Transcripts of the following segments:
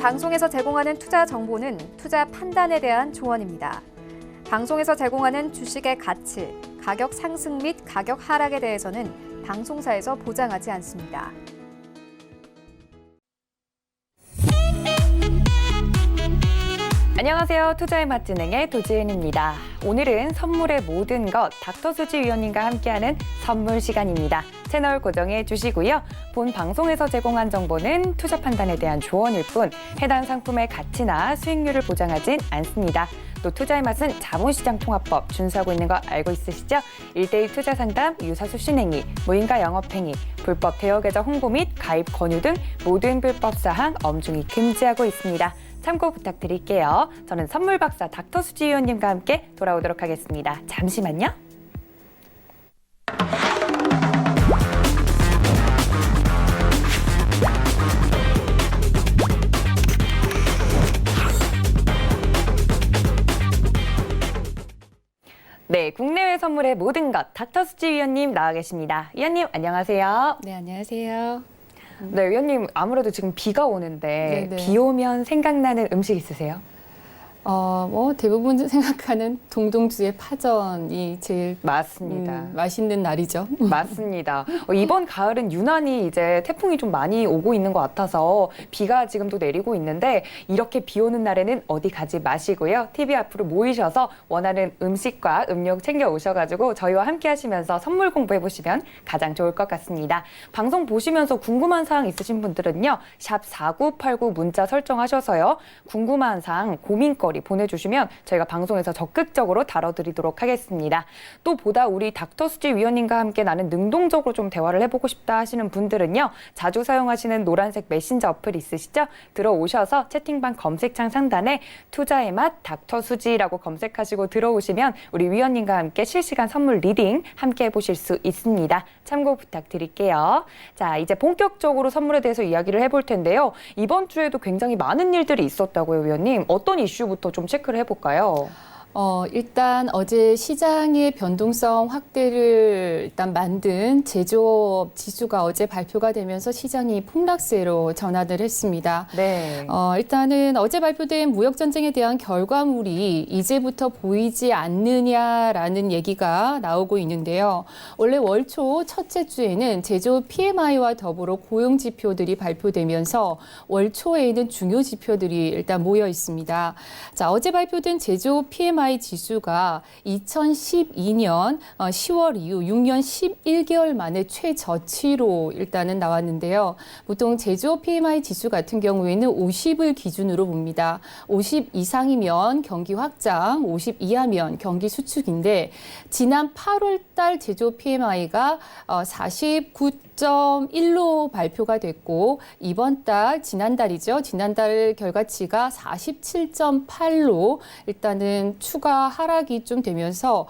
방송에서 제공하는 투자 정보는 투자 판단에 대한 조언입니다. 방송에서 제공하는 주식의 가치, 가격 상승 및 가격 하락에 대해서는 방송사에서 보장하지 않습니다. 안녕하세요. 투자의 맛 진행의 도지은입니다. 오늘은 선물의 모든 것 닥터수지 위원님과 함께하는 선물 시간입니다. 채널 고정해 주시고요. 본 방송에서 제공한 정보는 투자 판단에 대한 조언일 뿐 해당 상품의 가치나 수익률을 보장하진 않습니다. 또 투자의 맛은 자본시장 통합법 준수하고 있는 거 알고 있으시죠? 1:1 투자 상담, 유사수 신행위, 무인가 영업행위, 불법 대여계좌 홍보 및 가입 권유 등 모든 불법 사항 엄중히 금지하고 있습니다. 참고 부탁드릴게요. 저는 선물 박사 닥터수지 위원님과 함께 돌아오도록 하겠습니다. 잠시만요. 네, 국내외 선물의 모든 것 닥터수지 위원님 나와 계십니다. 위원님 안녕하세요. 네, 안녕하세요. 네, 위원님 아무래도 지금 비가 오는데 네네. 비 오면 생각나는 음식 있으세요? 대부분 생각하는 동동주의 파전이 제일 맞습니다. 맛있는 날이죠. 맞습니다. 이번 가을은 유난히 이제 태풍이 좀 많이 오고 있는 것 같아서 비가 지금도 내리고 있는데 이렇게 비 오는 날에는 어디 가지 마시고요. TV 앞으로 모이셔서 원하는 음식과 음료 챙겨 오셔가지고 저희와 함께 하시면서 선물 공부해 보시면 가장 좋을 것 같습니다. 방송 보시면서 궁금한 사항 있으신 분들은요. 샵 4989 문자 설정하셔서요. 궁금한 사항, 고민거리 보내주시면 저희가 방송에서 적극적으로 다뤄드리도록 하겠습니다. 또 보다 우리 닥터수지 위원님과 함께 나는 능동적으로 좀 대화를 해보고 싶다 하시는 분들은요. 자주 사용하시는 노란색 메신저 어플 있으시죠? 들어오셔서 채팅방 검색창 상단에 투자의 맛 닥터수지라고 검색하시고 들어오시면 우리 위원님과 함께 실시간 선물 리딩 함께 해보실 수 있습니다. 참고 부탁드릴게요. 자, 이제 본격적으로 선물에 대해서 이야기를 해볼 텐데요. 이번 주에도 굉장히 많은 일들이 있었다고요, 위원님. 어떤 이슈부터 좀 체크를 해볼까요? 일단 어제 시장의 변동성 확대를 일단 만든 제조업 지수가 어제 발표가 되면서 시장이 폭락세로 전환을 했습니다. 네. 일단은 어제 발표된 무역전쟁에 대한 결과물이 이제부터 보이지 않느냐라는 얘기가 나오고 있는데요. 원래 월 초 첫째 주에는 제조업 PMI와 더불어 고용 지표들이 발표되면서 월 초에는 중요 지표들이 일단 모여 있습니다. 자, 어제 발표된 제조업 PMI 지수가 2012년 10월 이후 6년 11개월 만에 최저치로 일단은 나왔는데요. 보통 제조업 PMI 지수 같은 경우에는 50을 기준으로 봅니다. 50 이상이면 경기 확장, 50 이하면 경기 수축인데 지난 8월 달 제조업 PMI가 49.1로 발표가 됐고 이번 달 지난달이죠. 지난달 결과치가 47.8로 일단은 추가 하락이 좀 되면서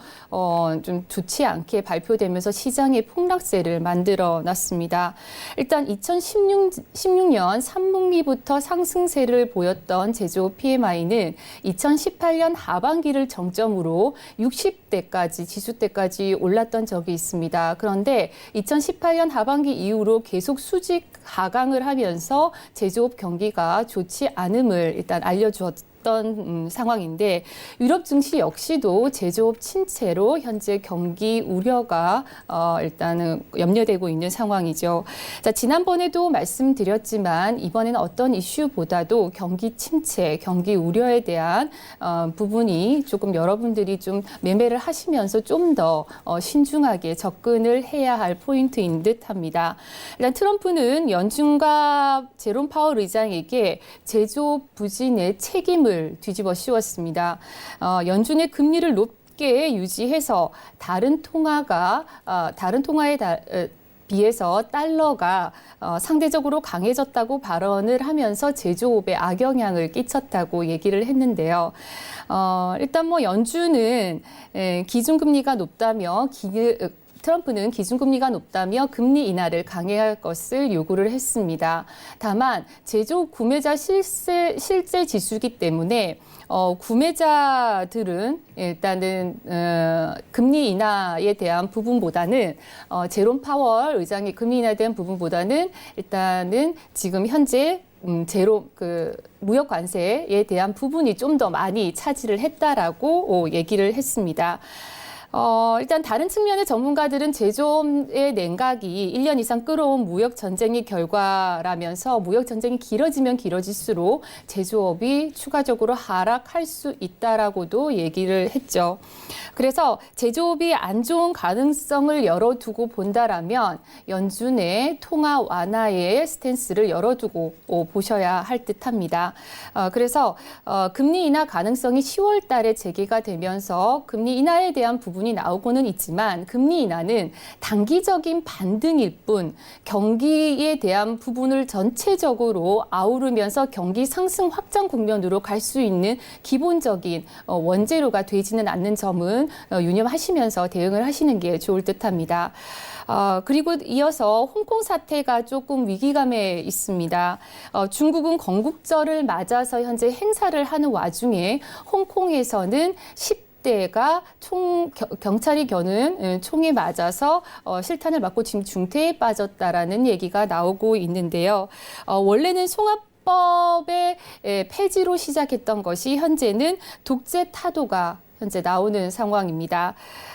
좀 좋지 않게 발표되면서 시장의 폭락세를 만들어 놨습니다. 일단 2016년 3분기부터 상승세를 보였던 제조업 PMI는 2018년 하반기를 정점으로 60대까지 지수대까지 올랐던 적이 있습니다. 그런데 2018년 하반기 이후로 계속 수직 하강을 하면서 제조업 경기가 좋지 않음을 일단 알려주었던 상황인데 유럽 증시 역시도 제조업 침체로 현재 경기 우려가 일단은 염려되고 있는 상황이죠. 자, 지난번에도 말씀드렸지만 이번에는 어떤 이슈보다도 경기 침체, 경기 우려에 대한 부분이 조금 여러분들이 좀 매매를 하시면서 좀 더 신중하게 접근을 해야 할 포인트인 듯합니다. 일단 트럼프는 연준과 제롬 파월 의장에게 제조업 부진의 책임을 뒤집어 씌웠습니다. 연준의 금리를 높게 유지해서 다른 통화에 비해서 달러가 상대적으로 강해졌다고 발언을 하면서 제조업에 악영향을 끼쳤다고 얘기를 했는데요. 일단 연준은 기준금리가 높다며 트럼프는 기준금리가 높다며 금리 인하를 강행할 것을 요구를 했습니다. 다만 제조업 구매자 실제 지수이기 때문에 구매자들은 일단은 금리 인하에 대한 부분보다는 제롬 파월 의장의 금리 인하에 대한 부분보다는 일단은 지금 현재 제로 무역 관세에 대한 부분이 좀 더 많이 차지를 했다라고 얘기를 했습니다. 일단 다른 측면의 전문가들은 제조업의 냉각이 1년 이상 끌어온 무역 전쟁의 결과라면서 무역 전쟁이 길어지면 길어질수록 제조업이 추가적으로 하락할 수 있다라고도 얘기를 했죠. 그래서 제조업이 안 좋은 가능성을 열어두고 본다라면 연준의 통화 완화의 스탠스를 열어두고 보셔야 할 듯합니다. 그래서 금리 인하 가능성이 10월 달에 재개가 되면서 금리 인하에 대한 부분이 나오고는 있지만 금리 인하는 단기적인 반등일 뿐 경기에 대한 부분을 전체적으로 아우르면서 경기 상승 확장 국면으로 갈 수 있는 기본적인 원재료가 되지는 않는 점은 유념하시면서 대응을 하시는 게 좋을 듯합니다. 그리고 이어서 홍콩 사태가 조금 위기감에 있습니다. 중국은 건국절을 맞아서 현재 행사를 하는 와중에 홍콩에서는 10대가 경찰이 겨눈 총에 맞아서 실탄을 맞고 지금 중태에 빠졌다라는 얘기가 나오고 있는데요. 원래는 송화법의 폐지로 시작했던 것이 현재는 독재 타도가 현재 나오는 상황입니다.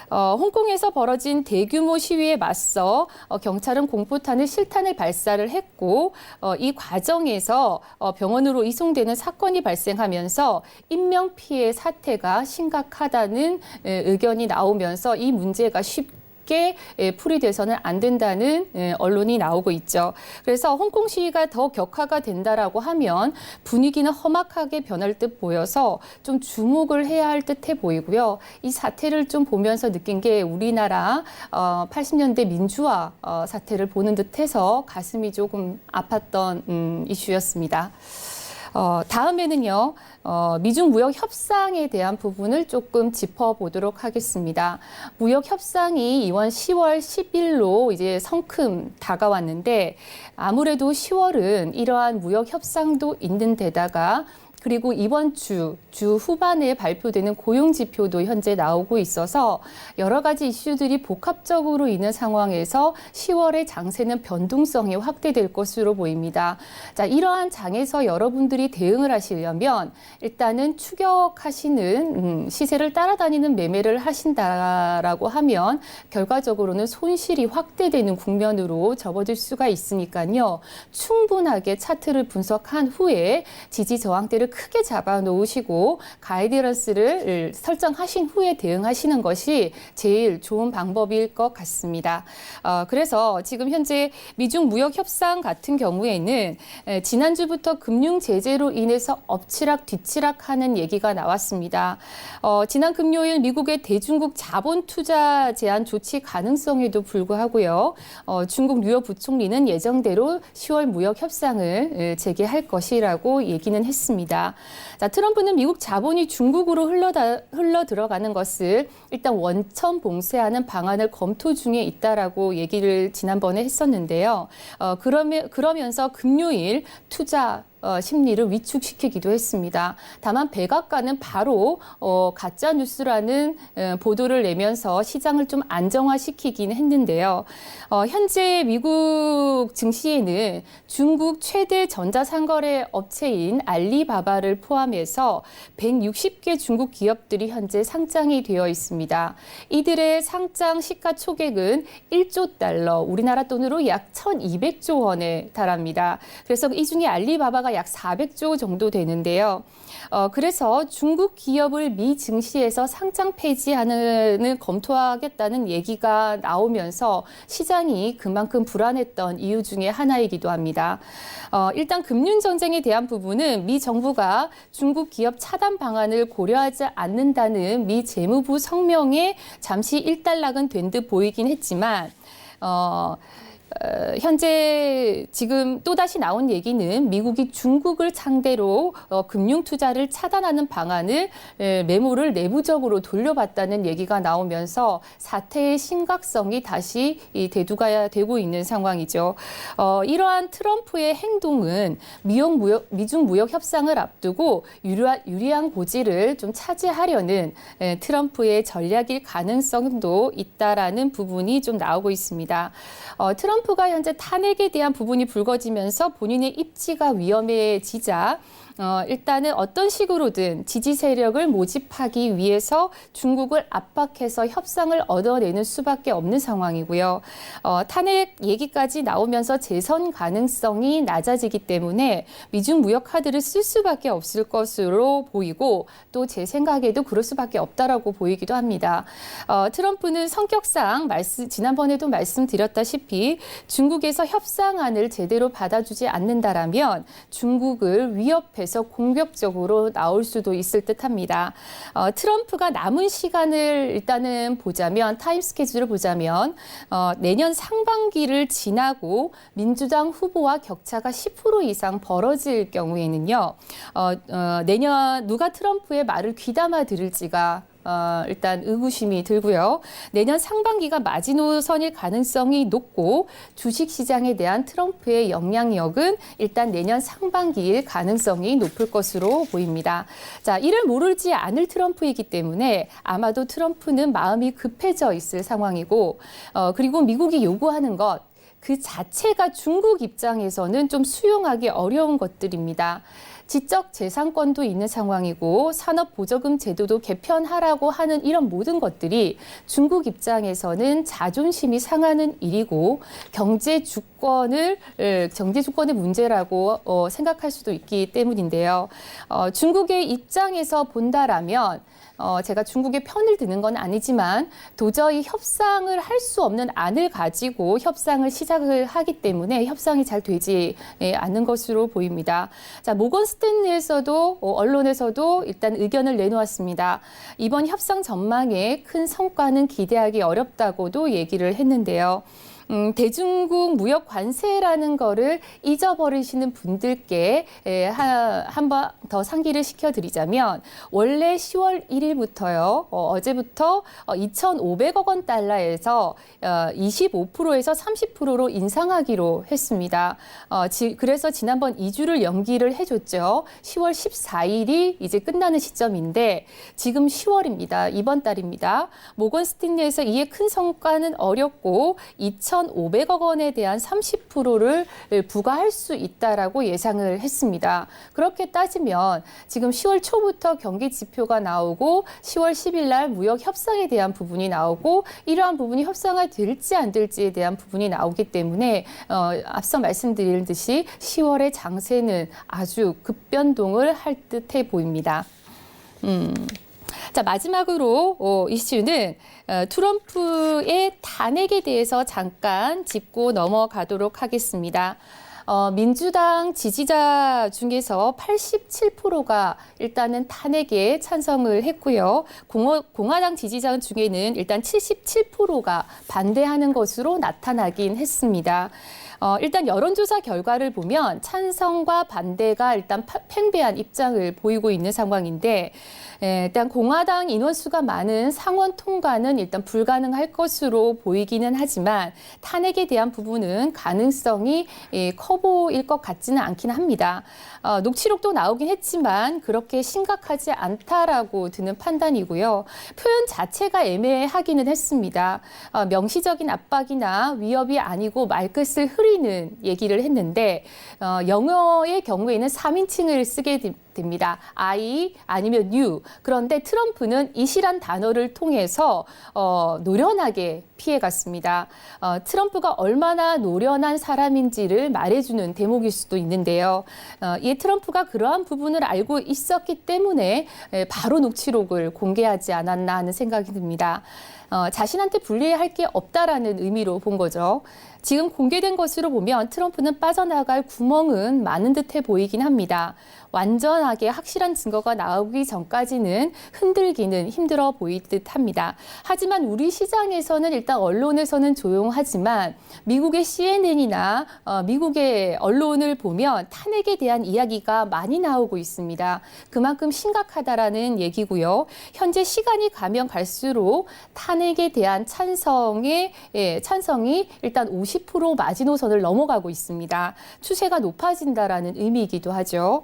홍콩에서 벌어진 대규모 시위에 맞서 경찰은 공포탄을 실탄을 발사를 했고 이 과정에서 병원으로 이송되는 사건이 발생하면서 인명피해 사태가 심각하다는 의견이 나오면서 이 문제가 쉽게 풀이돼서는 안 된다는 언론이 나오고 있죠. 그래서 홍콩 시위가 더 격화가 된다라고 하면 분위기는 험악하게 변할 듯 보여서 좀 주목을 해야 할 듯해 보이고요. 이 사태를 좀 보면서 느낀 게 우리나라 80년대 민주화 사태를 보는 듯해서 가슴이 조금 아팠던 이슈였습니다. 다음에는요, 미중 무역 협상에 대한 부분을 조금 짚어보도록 하겠습니다. 무역 협상이 이번 10월 10일로 이제 성큼 다가왔는데 아무래도 10월은 이러한 무역 협상도 있는 데다가 그리고 이번 주 후반에 발표되는 고용 지표도 현재 나오고 있어서 여러 가지 이슈들이 복합적으로 있는 상황에서 10월의 장세는 변동성이 확대될 것으로 보입니다. 자, 이러한 장에서 여러분들이 대응을 하시려면 일단은 추격하시는 시세를 따라다니는 매매를 하신다라고 하면 결과적으로는 손실이 확대되는 국면으로 접어들 수가 있으니까요. 충분하게 차트를 분석한 후에 지지 저항대를 크게 잡아 놓으시고 가이드런스를 설정하신 후에 대응하시는 것이 제일 좋은 방법일 것 같습니다. 그래서 지금 현재 미중 무역 협상 같은 경우에는 지난주부터 금융 제재로 인해서 엎치락 뒤치락 하는 얘기가 나왔습니다. 지난 금요일 미국의 대중국 자본 투자 제한 조치 가능성에도 불구하고요. 중국 뉴욕 부총리는 예정대로 10월 무역 협상을 재개할 것이라고 얘기는 했습니다. 자, 트럼프는 미국 자본이 중국으로 흘러 들어가는 것을 일단 원천 봉쇄하는 방안을 검토 중에 있다라고 얘기를 지난번에 했었는데요. 그러면서 금요일 투자 심리를 위축시키기도 했습니다. 다만 백악관은 바로 가짜 뉴스라는 보도를 내면서 시장을 좀 안정화시키긴 했는데요. 현재 미국 증시에는 중국 최대 전자상거래 업체인 알리바바를 포함해서 160개 중국 기업들이 현재 상장이 되어 있습니다. 이들의 상장 시가총액은 1조 달러, 우리나라 돈으로 약 1,200조 원에 달합니다. 그래서 이 중에 알리바바가 약 400조 정도 되는데요. 그래서 중국 기업을 미 증시에서 상장 폐지하는 검토하겠다는 얘기가 나오면서 시장이 그만큼 불안했던 이유 중에 하나이기도 합니다. 일단 금융 전쟁에 대한 부분은 미 정부가 중국 기업 차단 방안을 고려하지 않는다는 미 재무부 성명에 잠시 일단락은 된 듯 보이긴 했지만 현재 지금 또다시 나온 얘기는 미국이 중국을 상대로 금융 투자를 차단하는 방안을 메모를 내부적으로 돌려봤다는 얘기가 나오면서 사태의 심각성이 다시 대두가 되고 있는 상황이죠. 이러한 트럼프의 행동은 미중 무역 협상을 앞두고 유리한 고지를 좀 차지하려는 트럼프의 전략일 가능성도 있다라는 부분이 좀 나오고 있습니다. 트럼프 트럼프가 현재 탄핵에 대한 부분이 불거지면서 본인의 입지가 위험해지자 일단은 어떤 식으로든 지지 세력을 모집하기 위해서 중국을 압박해서 협상을 얻어내는 수밖에 없는 상황이고요. 탄핵 얘기까지 나오면서 재선 가능성이 낮아지기 때문에 미중 무역 카드를 쓸 수밖에 없을 것으로 보이고 또 제 생각에도 그럴 수밖에 없다라고 보이기도 합니다. 트럼프는 성격상 지난번에도 말씀드렸다시피 중국에서 협상안을 제대로 받아주지 않는다라면 중국을 위협해서 공격적으로 나올 수도 있을 듯합니다. 트럼프가 남은 시간을 일단은 보자면 타임 스케줄을 보자면 내년 상반기를 지나고 민주당 후보와 격차가 10% 이상 벌어질 경우에는요. 내년 누가 트럼프의 말을 귀담아 들을지가 일단 의구심이 들고요. 내년 상반기가 마지노선일 가능성이 높고 주식시장에 대한 트럼프의 영향력은 일단 내년 상반기일 가능성이 높을 것으로 보입니다. 자, 이를 모르지 않을 트럼프이기 때문에 아마도 트럼프는 마음이 급해져 있을 상황이고 그리고 미국이 요구하는 것 그 자체가 중국 입장에서는 좀 수용하기 어려운 것들입니다. 지적 재산권도 있는 상황이고 산업보조금 제도도 개편하라고 하는 이런 모든 것들이 중국 입장에서는 자존심이 상하는 일이고 경제 주권의 문제라고 생각할 수도 있기 때문인데요. 중국의 입장에서 본다라면 제가 중국의 편을 드는 건 아니지만 도저히 협상을 할 수 없는 안을 가지고 협상을 시작을 하기 때문에 협상이 잘 되지 않는 것으로 보입니다. 자, 모건 스탠리에서도 언론에서도 일단 의견을 내놓았습니다. 이번 협상 전망에 큰 성과는 기대하기 어렵다고도 얘기를 했는데요. 대중국 무역 관세라는 거를 잊어버리시는 분들께 한 번 더 상기를 시켜드리자면 원래 10월 1일부터요. 어제부터 2,500억 원 달러에서 25%에서 30%로 인상하기로 했습니다. 그래서 지난번 2주를 연기를 해줬죠. 10월 14일이 이제 끝나는 시점인데 지금 10월입니다. 이번 달입니다. 모건 스탠리에서 이에 큰 성과는 어렵고 2,500억 원에 대한 30%를 부과할 수 있다라고 예상을 했습니다. 그렇게 따지면 지금 10월 초부터 경기 지표가 나오고 10월 10일 날 무역 협상에 대한 부분이 나오고 이러한 부분이 협상이 될지 안 될지에 대한 부분이 나오기 때문에 앞서 말씀드린 듯이 10월의 장세는 아주 급변동을 할 듯해 보입니다. 자, 마지막으로 이슈는 트럼프의 탄핵에 대해서 잠깐 짚고 넘어가도록 하겠습니다. 민주당 지지자 중에서 87%가 일단은 탄핵에 찬성을 했고요. 공화당 지지자 중에는 일단 77%가 반대하는 것으로 나타나긴 했습니다. 일단 여론조사 결과를 보면 찬성과 반대가 일단 팽배한 입장을 보이고 있는 상황인데 일단 공화당 인원수가 많은 상원 통과는 일단 불가능할 것으로 보이기는 하지만 탄핵에 대한 부분은 가능성이 커 보일 것 같지는 않긴 합니다. 녹취록도 나오긴 했지만 그렇게 심각하지 않다라고 드는 판단이고요. 표현 자체가 애매하기는 했습니다. 명시적인 압박이나 위협이 아니고 말끝을 흐리는 얘기를 했는데 영어의 경우에는 3인칭을 쓰게 됩니다. I 아니면 you. 그런데 트럼프는 it이란 단어를 통해서 노련하게 피해갔습니다. 트럼프가 얼마나 노련한 사람인지를 말해주는 대목일 수도 있는데요. 이 트럼프가 그러한 부분을 알고 있었기 때문에 바로 녹취록을 공개하지 않았나 하는 생각이 듭니다. 자신한테 불리할 게 없다라는 의미로 본 거죠. 지금 공개된 것으로 보면 트럼프는 빠져나갈 구멍은 많은 듯해 보이긴 합니다. 완전하게 확실한 증거가 나오기 전까지는 흔들기는 힘들어 보일 듯합니다. 하지만 우리 시장에서는 일단 언론에서는 조용하지만 미국의 CNN이나 미국의 언론을 보면 탄핵에 대한 이야기가 많이 나오고 있습니다. 그만큼 심각하다라는 얘기고요. 현재 시간이 가면 갈수록 탄핵에 대한 찬성이 일단 50% 마지노선을 넘어가고 있습니다. 추세가 높아진다라는 의미이기도 하죠.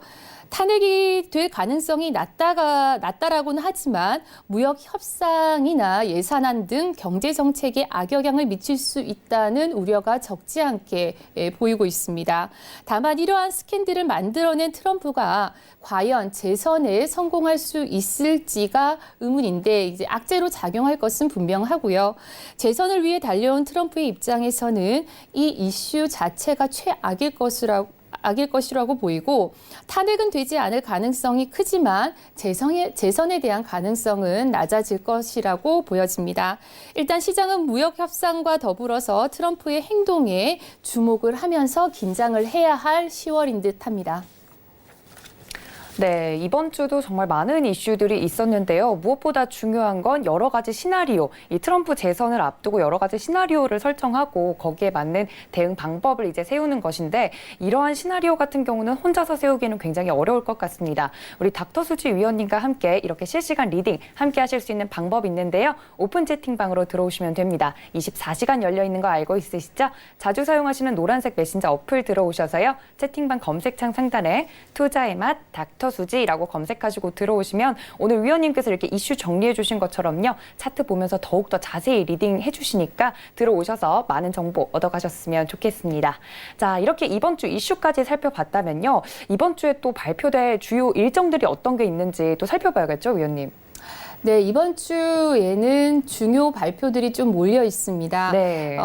탄핵이 될 가능성이 낮다라고는 하지만 무역 협상이나 예산안 등 경제 정책에 악영향을 미칠 수 있다는 우려가 적지 않게 보이고 있습니다. 다만 이러한 스캔들을 만들어낸 트럼프가 과연 재선에 성공할 수 있을지가 의문인데 이제 악재로 작용할 것은 분명하고요. 재선을 위해 달려온 트럼프의 입장에서는 이 이슈 자체가 최악일 것이라고 보이고 탄핵은 되지 않을 가능성이 크지만 재선에 대한 가능성은 낮아질 것이라고 보여집니다. 일단 시장은 무역 협상과 더불어서 트럼프의 행동에 주목을 하면서 긴장을 해야 할 10월인 듯합니다. 네, 이번 주도 정말 많은 이슈들이 있었는데요. 무엇보다 중요한 건 여러 가지 시나리오, 이 트럼프 재선을 앞두고 여러 가지 시나리오를 설정하고 거기에 맞는 대응 방법을 이제 세우는 것인데 이러한 시나리오 같은 경우는 혼자서 세우기는 굉장히 어려울 것 같습니다. 우리 닥터 수지 위원님과 함께 이렇게 실시간 리딩 함께 하실 수 있는 방법이 있는데요. 오픈 채팅방으로 들어오시면 됩니다. 24시간 열려 있는 거 알고 있으시죠? 자주 사용하시는 노란색 메신저 어플 들어오셔서요. 채팅방 검색창 상단에 투자의 맛 닥터 수지라고 검색하시고 들어오시면 오늘 위원님께서 이렇게 이슈 정리해 주신 것처럼요. 차트 보면서 더욱더 자세히 리딩해 주시니까 들어오셔서 많은 정보 얻어가셨으면 좋겠습니다. 자, 이렇게 이번 주 이슈까지 살펴봤다면요. 이번 주에 또 발표될 주요 일정들이 어떤 게 있는지 또 살펴봐야겠죠, 위원님? 네, 이번 주에는 중요 발표들이 좀 몰려 있습니다. 네.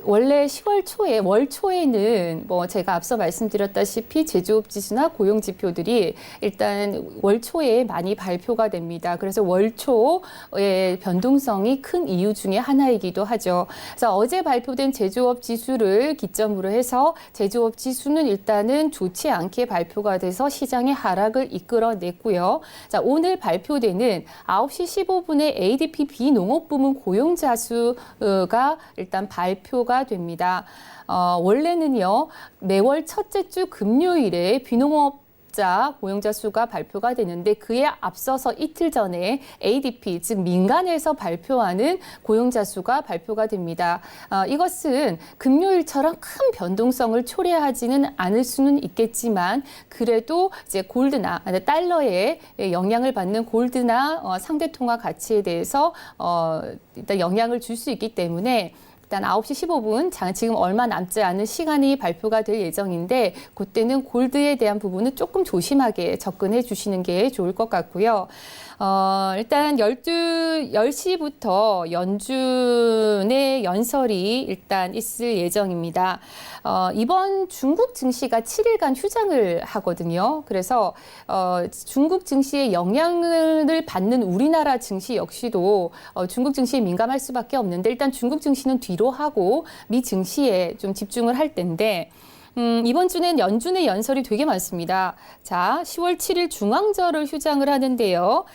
원래 10월 초에, 월 초에는 뭐 제가 앞서 말씀드렸다시피 제조업 지수나 고용 지표들이 일단 월 초에 많이 발표가 됩니다. 그래서 월 초의 변동성이 큰 이유 중에 하나이기도 하죠. 그래서 어제 발표된 제조업 지수를 기점으로 해서 제조업 지수는 일단은 좋지 않게 발표가 돼서 시장의 하락을 이끌어냈고요. 자, 오늘 발표되는 9시 15분에 ADP 비농업 부문 고용자 수가 일단 발표가 됩니다. 원래는요, 매월 첫째 주 금요일에 비농업 고용자 수가 발표가 되는데 그에 앞서서 이틀 전에 ADP, 즉 민간에서 발표하는 고용자 수가 발표가 됩니다. 이것은 금요일처럼 큰 변동성을 초래하지는 않을 수는 있겠지만 그래도 이제 골드나 달러에 영향을 받는 골드나 상대 통화 가치에 대해서 일단 영향을 줄 수 있기 때문에 일단 9시 15분, 지금 얼마 남지 않은 시간이 발표가 될 예정인데 그때는 골드에 대한 부분은 조금 조심하게 접근해 주시는 게 좋을 것 같고요. 일단 10시부터 연준의 연설이 일단 있을 예정입니다. 이번 중국 증시가 7일간 휴장을 하거든요. 그래서 중국 증시에 영향을 받는 우리나라 증시 역시도 중국 증시에 민감할 수밖에 없는데 일단 중국 증시는 뒤로 하고 미 증시에 좀 집중을 할 텐데 이번 주는 연준의 연설이 되게 많습니다. 자, 10월 7일 중앙절을 휴장을 하는데요.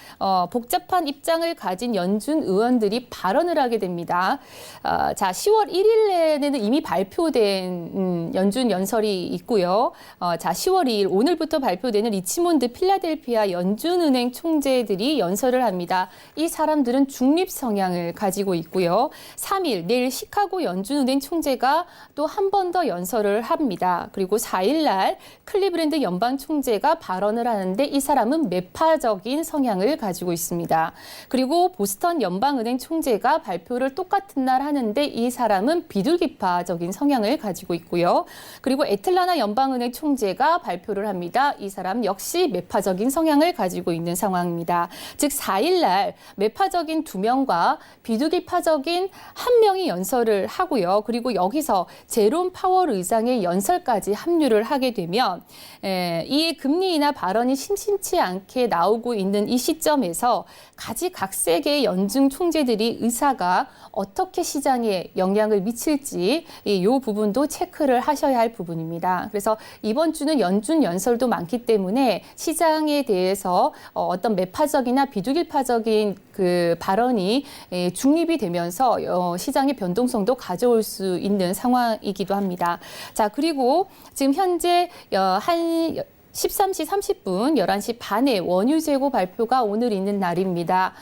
복잡한 입장을 가진 연준 의원들이 발언을 하게 됩니다. 자, 10월 1일에는 이미 발표된 연준 연설이 있고요. 자, 10월 2일 오늘부터 발표되는 리치몬드 필라델피아 연준은행 총재들이 연설을 합니다. 이 사람들은 중립 성향을 가지고 있고요. 3일 내일 시카고 연준은행 총재가 또 한 번 더 연설을 합니다. 그리고 4일 날 클리브랜드 연방 총재가 발언을 하는데 이 사람은 매파적인 성향을 가지고 있습니다. 그리고 보스턴 연방은행 총재가 발표를 똑같은 날 하는데 이 사람은 비둘기파적인 성향을 가지고 있고요. 그리고 애틀라나 연방은행 총재가 발표를 합니다. 이 사람 역시 매파적인 성향을 가지고 있는 상황입니다. 즉 4일 날 매파적인 2명과 비둘기파적인 1명이 연설을 하고요. 그리고 여기서 제롬 파월 의장의 연설까지 합류를 하게 되면 이 금리 인하 발언이 심심치 않게 나오고 있는 이 시점에서 가지각색의 연준 총재들이 의사가 어떻게 시장에 영향을 미칠지 이 부분도 체크를 하셔야 할 부분입니다. 그래서 이번 주는 연준 연설도 많기 때문에 시장에 대해서 어떤 매파적이나 비둘기파적인 그 발언이 중립이 되면서 시장의 변동성도 가져올 수 있는 상황이기도 합니다. 자, 그리고 지금 현재 13시 30분, 11시 반에 원유 재고 발표가 오늘 있는 날입니다.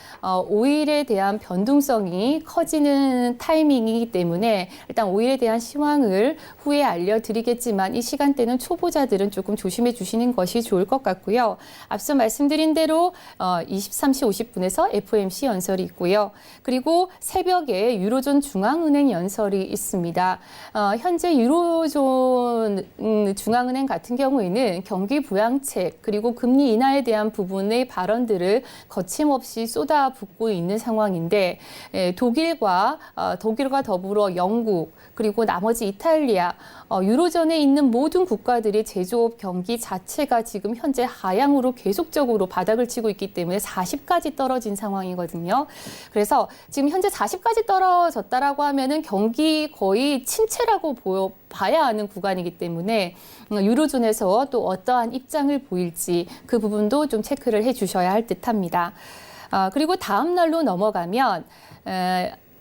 오일에 대한 변동성이 커지는 타이밍이기 때문에 일단 오일에 대한 시황을 후에 알려드리겠지만 이 시간대는 초보자들은 조금 조심해 주시는 것이 좋을 것 같고요. 앞서 말씀드린 대로 23시 50분에서 FOMC 연설이 있고요. 그리고 새벽에 유로존 중앙은행 연설이 있습니다. 현재 유로존 중앙은행 같은 경우에는 경기 부양책 그리고 금리 인하에 대한 부분의 발언들을 거침없이 쏟아붓고 있는 상황인데 독일과 더불어 영국 그리고 나머지 이탈리아 유로존에 있는 모든 국가들의 제조업 경기 자체가 지금 현재 하향으로 계속적으로 바닥을 치고 있기 때문에 40까지 떨어진 상황이거든요. 그래서 지금 현재 40까지 떨어졌다라고 하면은 경기 거의 침체라고 봐야 하는 구간이기 때문에 유로존에서 또 어떠한 입장을 보일지 그 부분도 좀 체크를 해 주셔야 할 듯합니다. 그리고 다음 날로 넘어가면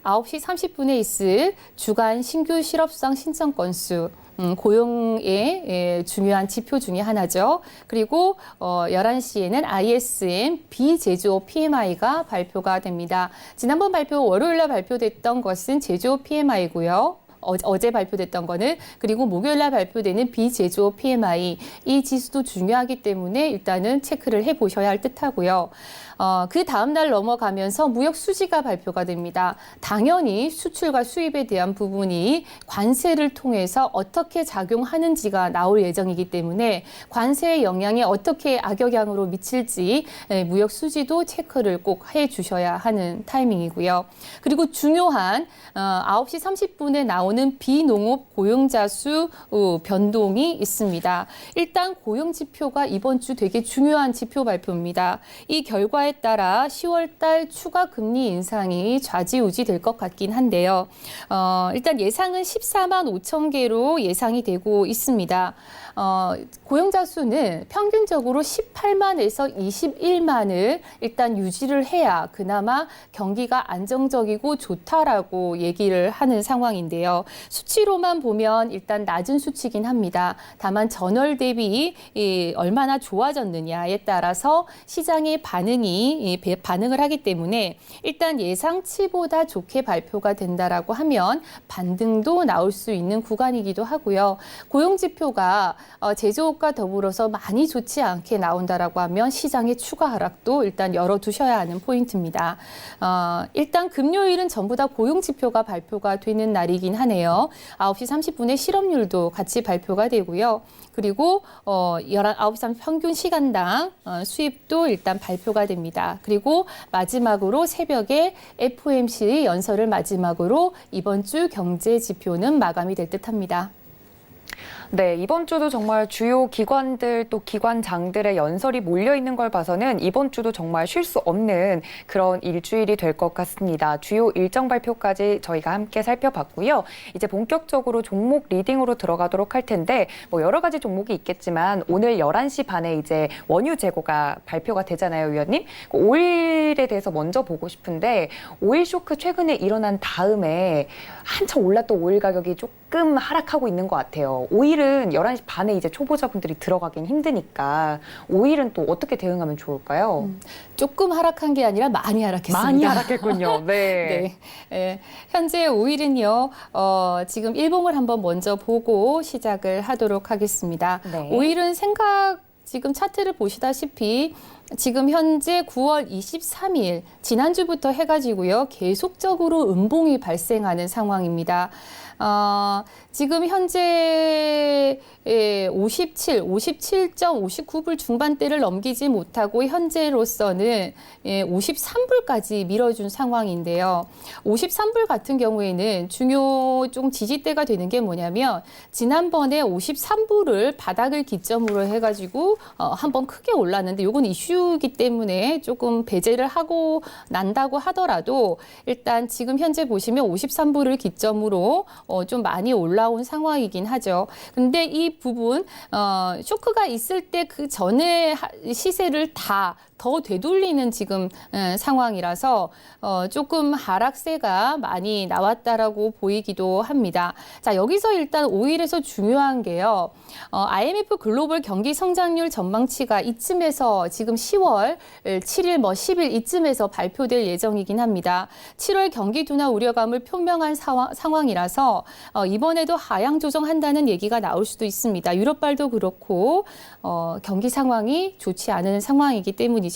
9시 30분에 있을 주간 신규 실업수당 신청 건수 고용의 중요한 지표 중에 하나죠. 그리고 11시에는 ISM 비제조업 PMI가 발표가 됩니다. 지난번 발표 월요일 날 발표됐던 것은 제조업 PMI고요. 어제 발표됐던 거는 그리고 목요일 날 발표되는 비제조업 PMI 이 지수도 중요하기 때문에 일단은 체크를 해보셔야 할 듯하고요. 그 다음 날 넘어가면서 무역 수지가 발표가 됩니다. 당연히 수출과 수입에 대한 부분이 관세를 통해서 어떻게 작용하는지가 나올 예정이기 때문에 관세의 영향이 어떻게 악영향으로 미칠지 무역 수지도 체크를 꼭 해주셔야 하는 타이밍이고요. 그리고 중요한 9시 30분에 나오는 비농업 고용자 수 변동이 있습니다. 일단 고용 지표가 이번 주 되게 중요한 지표 발표입니다. 이 결과에 따라 10월 달 추가 금리 인상이 좌지우지 될 것 같긴 한데요. 일단 예상은 14만 5천 개로 예상이 되고 있습니다. 고용자 수는 평균적으로 18만에서 21만을 일단 유지를 해야 그나마 경기가 안정적이고 좋다라고 얘기를 하는 상황인데요. 수치로만 보면 일단 낮은 수치긴 합니다. 다만 전월 대비 얼마나 좋아졌느냐에 따라서 시장의 반응을 하기 때문에 일단 예상치보다 좋게 발표가 된다라고 하면 반등도 나올 수 있는 구간이기도 하고요. 고용 지표가 제조업과 더불어서 많이 좋지 않게 나온다라고 하면 시장의 추가 하락도 일단 열어두셔야 하는 포인트입니다. 일단 금요일은 전부 다 고용 지표가 발표가 되는 날이긴 하네요. 9시 30분에 실업률도 같이 발표가 되고요. 그리고 9시 30분 평균 시간당 수입도 일단 발표가 됩니다. 그리고 마지막으로 새벽에 FOMC 연설을 마지막으로 이번 주 경제 지표는 마감이 될 듯합니다. 네, 이번 주도 정말 주요 기관들 또 기관장들의 연설이 몰려 있는 걸 봐서는 이번 주도 정말 쉴 수 없는 그런 일주일이 될 것 같습니다. 주요 일정 발표까지 저희가 함께 살펴봤고요. 이제 본격적으로 종목 리딩으로 들어가도록 할 텐데 뭐 여러 가지 종목이 있겠지만 오늘 11시 반에 이제 원유 재고가 발표가 되잖아요, 위원님. 오일에 대해서 먼저 보고 싶은데 오일 쇼크 최근에 일어난 다음에 한참 올랐던 오일 가격이 조금 하락하고 있는 것 같아요. 오일은 11시 반에 이제 초보자분들이 들어가긴 힘드니까 오일은 또 어떻게 대응하면 좋을까요? 조금 하락한 게 아니라 많이 하락했습니다. 많이 하락했군요. 네. 네. 현재 오일은요, 지금 일봉을 한번 먼저 보고 시작을 하도록 하겠습니다. 네. 오일은 지금 차트를 보시다시피 지금 현재 9월 23일 지난주부터 해가지고요 계속적으로 음봉이 발생하는 상황입니다. 지금 현재 57.59불 중반대를 넘기지 못하고 현재로서는 53불까지 밀어준 상황인데요. 53불 같은 경우에는 중요 좀 지지대가 되는 게 뭐냐면 지난번에 53불을 바닥을 기점으로 해가지고 한번 크게 올랐는데 이건 이슈 이슈이기 때문에 조금 배제를 하고 난다고 하더라도 일단 지금 현재 보시면 53불을 기점으로 좀 많이 올라온 상황이긴 하죠. 근데 이 부분 쇼크가 있을 때 그 전에 시세를 더 되돌리는 지금 상황이라서 조금 하락세가 많이 나왔다라고 보이기도 합니다. 자, 여기서 일단 5일에서 중요한 게요. IMF 글로벌 경기 성장률 전망치가 이쯤에서 지금 10월 7일, 10일 이쯤에서 발표될 예정이긴 합니다. 7월 경기 둔화 우려감을 표명한 상황이라서 이번에도 하향 조정한다는 얘기가 나올 수도 있습니다. 유럽발도 그렇고 경기 상황이 좋지 않은 상황이기 때문이죠.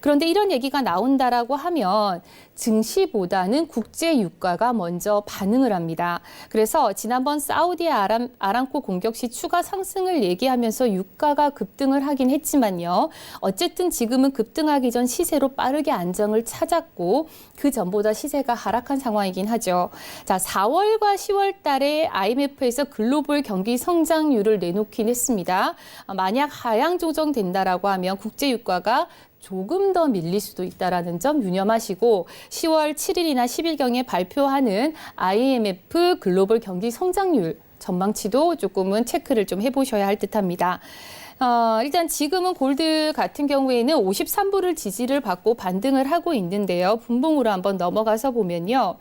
그런데 이런 얘기가 나온다라고 하면 증시보다는 국제 유가가 먼저 반응을 합니다. 그래서 지난번 사우디 아람코 공격 시 추가 상승을 얘기하면서 유가가 급등을 하긴 했지만요. 어쨌든 지금은 급등하기 전 시세로 빠르게 안정을 찾았고 그 전보다 시세가 하락한 상황이긴 하죠. 자, 4월과 10월 달에 IMF에서 글로벌 경기 성장률을 내놓긴 했습니다. 만약 하향 조정된다라고 하면 국제 유가가 조금 더 밀릴 수도 있다는 점 유념하시고 10월 7일이나 10일경에 발표하는 IMF 글로벌 경기 성장률 전망치도 조금은 체크를 좀 해보셔야 할 듯합니다. 일단 지금은 골드 같은 경우에는 53불을 지지를 받고 반등을 하고 있는데요. 분봉으로 한번 넘어가서 보면요.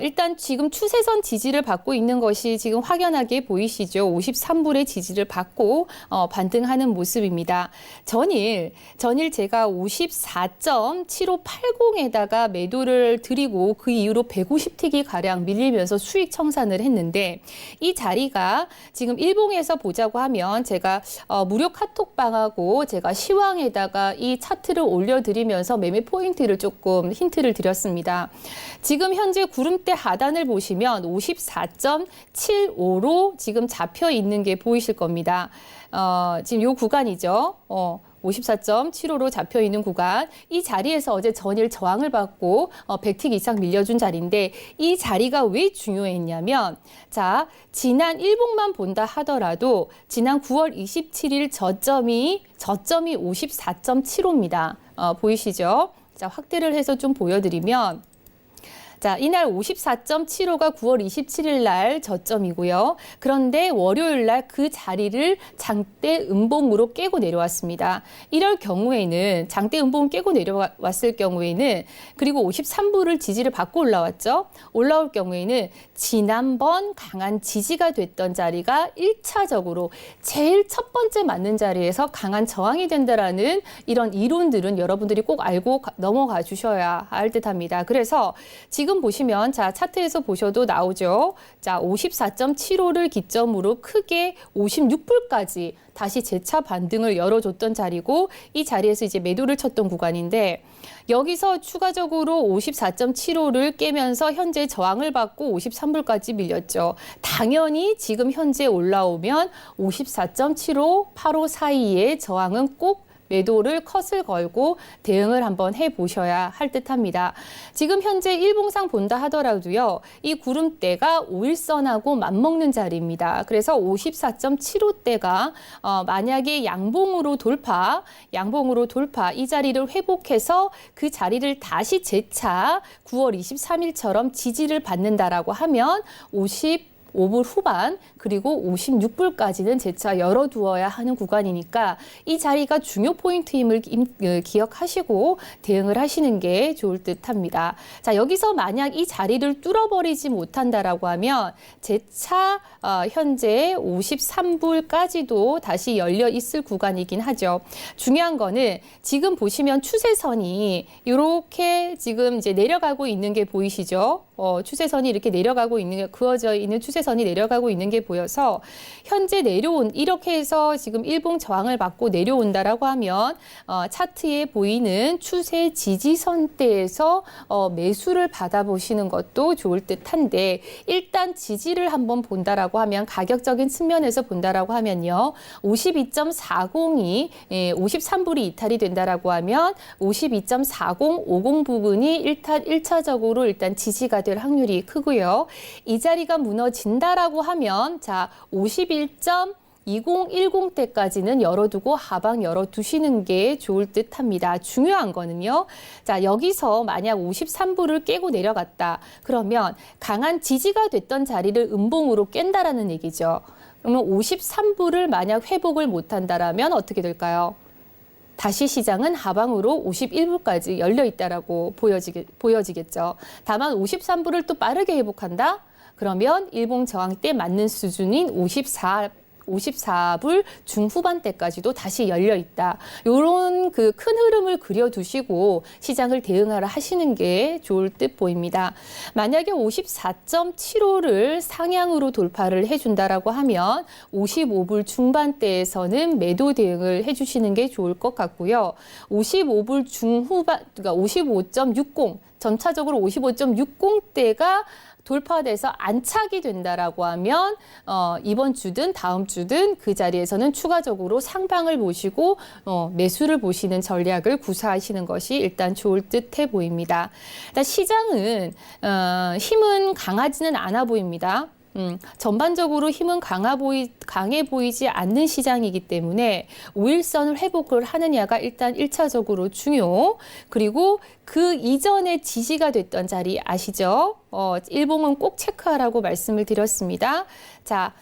일단 지금 추세선 지지를 받고 있는 것이 지금 확연하게 보이시죠. 53불의 지지를 받고 반등하는 모습입니다. 전일 제가 54.7580에다가 매도를 드리고 그 이후로 150틱이 가량 밀리면서 수익 청산을 했는데 이 자리가 지금 일봉에서 보자고 하면 제가 무료 카톡방하고 제가 시황에다가 이 차트를 올려드리면서 매매 포인트를 조금 힌트를 드렸습니다. 지금 현재 구름대 하단을 보시면 54.75로 지금 잡혀 있는 게 보이실 겁니다. 지금 요 구간이죠. 54.75로 잡혀 있는 구간. 이 자리에서 어제 전일 저항을 받고 100틱 이상 밀려준 자리인데 이 자리가 왜 중요했냐면 자, 지난 일봉만 본다 하더라도 지난 9월 27일 저점이 54.75입니다. 보이시죠? 자, 확대를 해서 좀 보여드리면 자, 이날 54.75가 9월 27일 날 저점이고요. 그런데 월요일 날 그 자리를 장대 음봉으로 깨고 내려왔습니다. 이럴 경우에는 장대 음봉 깨고 내려왔을 경우에는 그리고 53불을 지지를 받고 올라왔죠. 올라올 경우에는 지난번 강한 지지가 됐던 자리가 1차적으로 제일 첫 번째 맞는 자리에서 강한 저항이 된다라는 이런 이론들은 여러분들이 꼭 알고 넘어가 주셔야 할 듯합니다. 그래서 지금 보시면 자, 차트에서 보셔도 나오죠. 자, 54.75를 기점으로 크게 56불까지 다시 재차 반등을 열어줬던 자리고 이 자리에서 이제 매도를 쳤던 구간인데 여기서 추가적으로 54.75를 깨면서 현재 저항을 받고 53불까지 밀렸죠. 당연히 지금 현재 올라오면 54.75, 85 사이의 저항은 꼭 매도를 컷을 걸고 대응을 한번 해보셔야 할 듯합니다. 지금 현재 일봉상 본다 하더라도요. 이 구름대가 5일선하고 맞먹는 자리입니다. 그래서 54.75대가 만약에 양봉으로 돌파 이 자리를 회복해서 그 자리를 다시 재차 9월 23일처럼 지지를 받는다라고 하면 55불 후반 그리고 56불까지는 재차 열어두어야 하는 구간이니까 이 자리가 중요 포인트임을 기억하시고 대응을 하시는 게 좋을 듯합니다. 자, 여기서 만약 이 자리를 뚫어버리지 못한다라고 하면 재차 현재 53불까지도 다시 열려 있을 구간이긴 하죠. 중요한 거는 지금 보시면 추세선이 이렇게 지금 이제 내려가고 있는 게 보이시죠? 추세선이 이렇게 내려가고 있는 게 그어져 있는 추세선이 내려가고 있는 게 보여서 현재 이렇게 해서 지금 일봉 저항을 받고 내려온다라고 하면 차트에 보이는 추세 지지선대에서 매수를 받아보시는 것도 좋을 듯한데 일단 지지를 한번 본다라고 하면 가격적인 측면에서 본다라고 하면요. 52.40이 53불이 이탈이 된다라고 하면 52.4050 부분이 1차적으로 일단 지지가 될 확률이 크고요. 이 자리가 무너진다라고 하면 자, 51.50 2010 때까지는 열어두고 하방 열어두시는 게 좋을 듯 합니다. 중요한 거는요. 자, 여기서 만약 53부를 깨고 내려갔다. 그러면 강한 지지가 됐던 자리를 음봉으로 깬다라는 얘기죠. 그러면 53부를 만약 회복을 못한다라면 어떻게 될까요? 다시 시장은 하방으로 51부까지 열려 있다라고 보여지겠죠. 다만 53부를 또 빠르게 회복한다? 그러면 일봉 저항대 맞는 수준인 54불 중후반대까지도 다시 열려 있다. 이런 그 큰 흐름을 그려두시고 시장을 대응하라 하시는 게 좋을 듯 보입니다. 만약에 54.75를 상향으로 돌파를 해준다라고 하면 55불 중반대에서는 매도 대응을 해주시는 게 좋을 것 같고요. 55불 중후반, 그러니까 55.60, 전차적으로 55.60대가 돌파돼서 안착이 된다라고 하면 이번 주든 다음 주든 그 자리에서는 추가적으로 상방을 보시고 매수를 보시는 전략을 구사하시는 것이 일단 좋을 듯해 보입니다. 일단 시장은 힘은 강하지는 않아 보입니다. 전반적으로 힘은 강해 보이지 않는 시장이기 때문에 5일선을 회복을 하느냐가 일단 1차적으로 중요. 그리고 그 이전에 지지가 됐던 자리 아시죠? 일봉은 꼭 체크하라고 말씀을 드렸습니다. 자,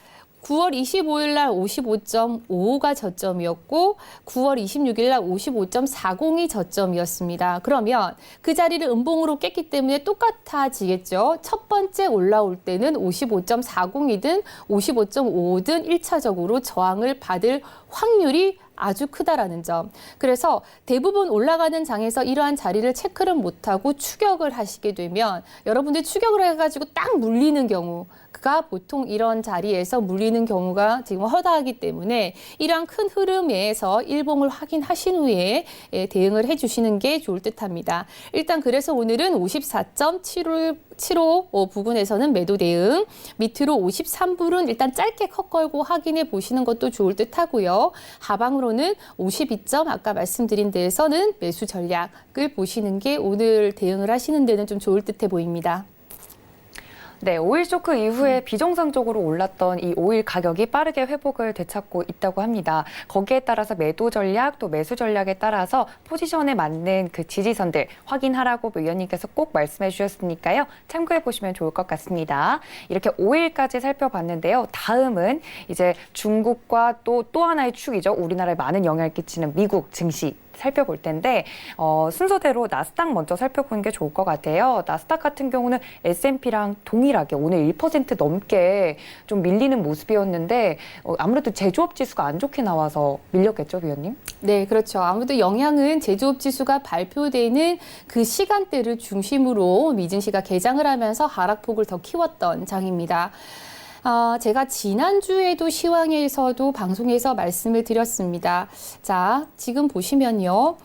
9월 25일 날 55.55가 저점이었고 9월 26일 날 55.40이 저점이었습니다. 그러면 그 자리를 음봉으로 깼기 때문에 똑같아지겠죠. 첫 번째 올라올 때는 55.40이든 55.5든 1차적으로 저항을 받을 확률이 아주 크다라는 점. 그래서 대부분 올라가는 장에서 이러한 자리를 체크를 못하고 추격을 하시게 되면 여러분들 추격을 해가지고 딱 물리는 경우가 보통 이런 자리에서 물리는 경우가 지금 허다하기 때문에 이러한 큰 흐름에서 일봉을 확인하신 후에 대응을 해주시는 게 좋을 듯합니다. 일단 그래서 오늘은 54.75 부근에서는 매도 대응, 밑으로 53불은 일단 짧게 컷 걸고 확인해 보시는 것도 좋을 듯 하고요. 하방으로는 52점 아까 말씀드린 데에서는 매수 전략을 보시는 게 오늘 대응을 하시는 데는 좀 좋을 듯해 보입니다. 네, 오일 쇼크 이후에 비정상적으로 올랐던 이 오일 가격이 빠르게 회복을 되찾고 있다고 합니다. 거기에 따라서 매도 전략 또 매수 전략에 따라서 포지션에 맞는 그 지지선들 확인하라고 위원님께서 꼭 말씀해 주셨으니까요. 참고해 보시면 좋을 것 같습니다. 이렇게 오일까지 살펴봤는데요. 다음은 이제 중국과 또 하나의 축이죠. 우리나라에 많은 영향을 끼치는 미국 증시 살펴볼 텐데 순서대로 나스닥 먼저 살펴보는 게 좋을 것 같아요. 나스닥 같은 경우는 S&P랑 동일하게 오늘 1% 넘게 좀 밀리는 모습이었는데 아무래도 제조업 지수가 안 좋게 나와서 밀렸겠죠, 위원님? 네, 그렇죠. 아무래도 영향은 제조업 지수가 발표되는 그 시간대를 중심으로 미증시가 개장을 하면서 하락폭을 더 키웠던 장입니다. 제가 지난주에도 시황에서도 방송에서 말씀을 드렸습니다. 자, 지금 보시면요.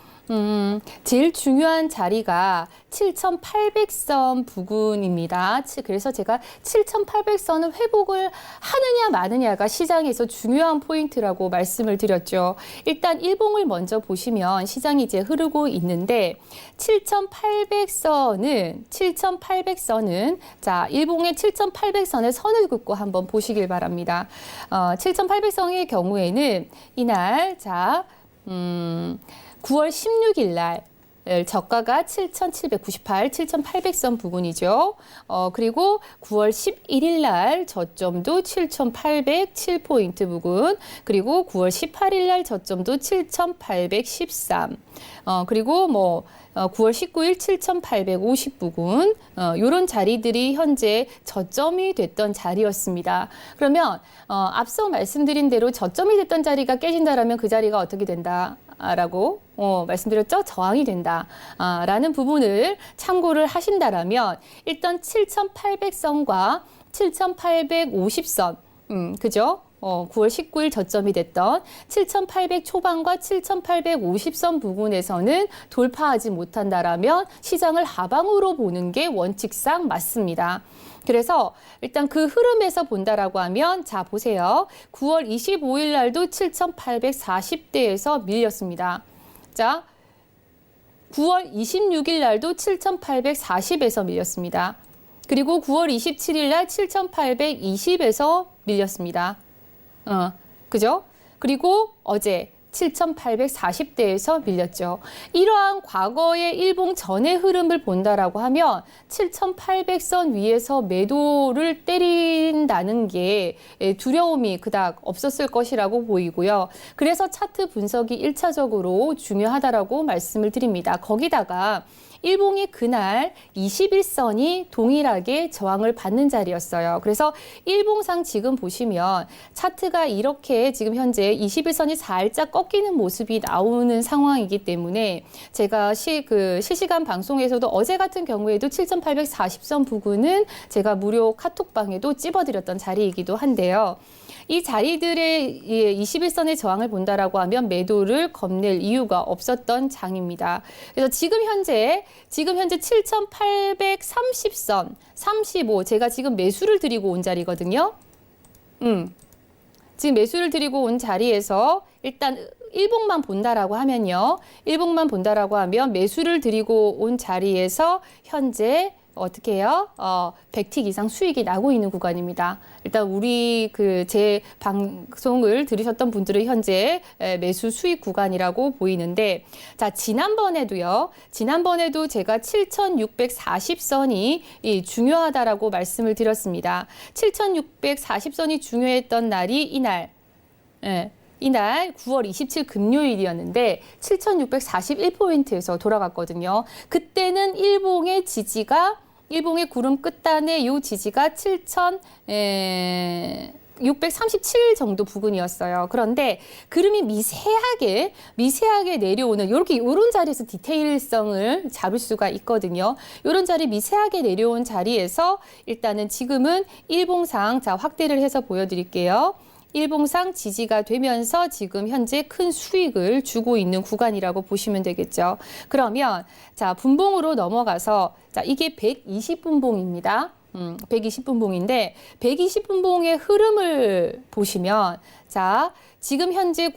제일 중요한 자리가 7,800선 부근입니다. 그래서 제가 7,800선을 회복을 하느냐 마느냐가 시장에서 중요한 포인트라고 말씀을 드렸죠. 일단 일봉을 먼저 보시면 시장이 이제 흐르고 있는데 7,800선은 자, 일봉의 7,800선의 선을 긋고 한번 보시길 바랍니다. 7,800선의 경우에는 이날 자 9월 16일 날 저가가 7,798, 7,800선 부근이죠. 그리고 9월 11일 날 저점도 7,807포인트 부근, 그리고 9월 18일 날 저점도 7,813. 그리고 9월 19일 7,850 부근, 이런 자리들이 현재 저점이 됐던 자리였습니다. 그러면 앞서 말씀드린 대로 저점이 됐던 자리가 깨진다라면 그 자리가 어떻게 된다? 라고 말씀드렸죠? 저항이 된다. 라는 부분을 참고를 하신다라면 일단 7,800선과 7,850선, 그죠? 9월 19일 저점이 됐던 7,800 초반과 7,850선 부근에서는 돌파하지 못한다라면 시장을 하방으로 보는 게 원칙상 맞습니다. 그래서 일단 그 흐름에서 본다라고 하면 자 보세요. 9월 25일 날도 7,840대에서 밀렸습니다. 자, 9월 26일 날도 7,840에서 밀렸습니다. 그리고 9월 27일 날 7,820에서 밀렸습니다. 그죠? 그리고 어제 7,840대에서 밀렸죠. 이러한 과거의 일봉 전의 흐름을 본다라고 하면 7,800선 위에서 매도를 때린다는 게 두려움이 그닥 없었을 것이라고 보이고요. 그래서 차트 분석이 1차적으로 중요하다라고 말씀을 드립니다. 거기다가 일봉이 그날 21선이 동일하게 저항을 받는 자리였어요. 그래서 일봉상 지금 보시면 차트가 이렇게 지금 현재 21선이 살짝 꺾이는 모습이 나오는 상황이기 때문에 제가 실시간 방송에서도 어제 같은 경우에도 7,840선 부근은 제가 무료 카톡방에도 찝어드렸던 자리이기도 한데요. 이 자리들의 21선의 저항을 본다라고 하면 매도를 겁낼 이유가 없었던 장입니다. 그래서 지금 현재 7,830선 35 제가 지금 매수를 드리고 온 자리거든요. 지금 매수를 드리고 온 자리에서 일단 일봉만 본다라고 하면요. 일봉만 본다라고 하면 매수를 드리고 온 자리에서 현재 어떻게 해요? 100틱 이상 수익이 나고 있는 구간입니다. 일단 우리 제 방송을 들으셨던 분들은 현재 매수 수익 구간이라고 보이는데, 자, 지난번에도 제가 7,640선이 중요하다라고 말씀을 드렸습니다. 7,640선이 중요했던 날이 이날 9월 27일 금요일이었는데 7,641포인트에서 돌아갔거든요. 그때는 일봉의 구름 끝단의 이 지지가 7,637 정도 부근이었어요. 그런데 구름이 미세하게 내려오는 이런 자리에서 디테일성을 잡을 수가 있거든요. 이런 자리 미세하게 내려온 자리에서 일단은 지금은 일봉상 확대를 해서 보여드릴게요. 일봉상 지지가 되면서 지금 현재 큰 수익을 주고 있는 구간이라고 보시면 되겠죠. 그러면 자, 분봉으로 넘어가서 자, 이게 120분봉입니다. 120분봉인데 120분봉의 흐름을 보시면 자, 지금 현재